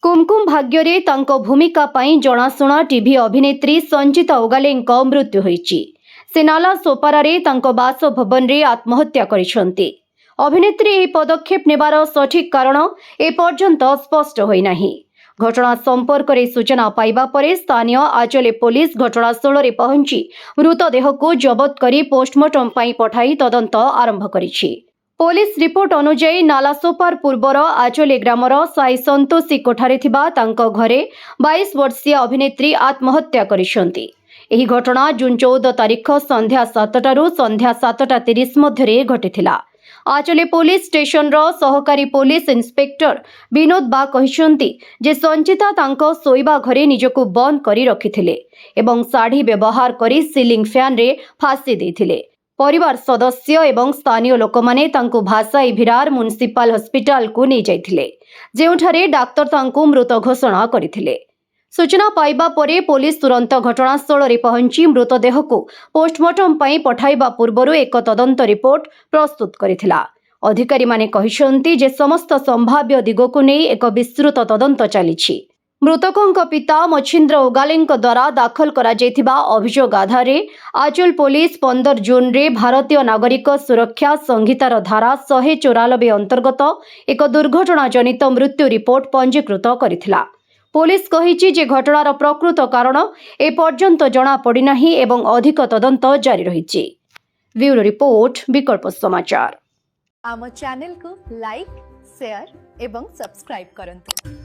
कुमकुम भाग्य तांको भूमिका पाई जनाशुना टीवी अभिनेत्री संचिता उगालेंक मृत्यु होईची। से नाला सोपारारे तांको बासभवन रे आत्महत्या करिसंती। अभिनेत्री एही पदक्षेप नेबार सठिक कारण एपर्यंत स्पष्ट होई नाही। घटना संपर्क रे सूचना पाइबा परे स्थानीय आचले पुलिस घटनास्थल रे पहुंची मृतदेह को जबत करी पोस्टमार्टम पाई पठाई तदंत आरंभ करिछि। पुलिस रिपोर्ट अनुसार नालासोपार पूर्वर आचले ग्रामर साई संतोषी कोठारे थिबा तांको घरे 22 वर्षीय अभिनेत्री आत्महत्या करिसंती। एही घटना जून 14 तारिख संध्या 7टारू संध्या 7:30 मध्यरे घटिथिला। आचले पुलिस स्टेशन रो सहकारी पुलिस इंस्पेक्टर विनोद बा कहिसंती जे संचिता तांको सोइबा घरे निजको बंद करी रखिथिले एवं साड़ी व्यवहार करी सीलिंग फैन रे फांसी देथिले। परिवार सदस्य एवं स्थानीय लोक माने तांको भासाई विरार म्युनिसिपल हॉस्पिटल को नहीं जाइथिले, जेउठारे डाक्टर तांको मृत घोषणा करिथिले। सूचना पाइबा परे पुलिस तुरंत घटनास्थल रे पहुंची मृतदेह को पोस्टमार्टम पाई पठाइबा पूर्वरु एक तदंत रिपोर्ट प्रस्तुत करिथिला। अधिकारी माने कहिसंती जे समस्त संभाव्य दिगो को नहीं एक विस्तृत तदंत चलिछि। मृतकों पिता मच्छिंद्र उगालेंक द्वारा दाखल करा जायथिबा अभियोग आधारे आचल पुलिस 15 जून रे भारतीय नागरिक सुरक्षा संहितार धारा 194 अंतर्गत एक दुर्घटना जनित मृत्यु रिपोर्ट पंजीकृत करिथिला। पुलिस कहिछि जे घटनार प्रकृत कारण ए पर्यंत जणा पड़ी नाही एवं अधिक तदंत जारी रहिछि। ब्यूरो रिपोर्ट विकल्प समाचार। आम चैनल को लाइक, शेयर एवं सब्सक्राइब करंतु।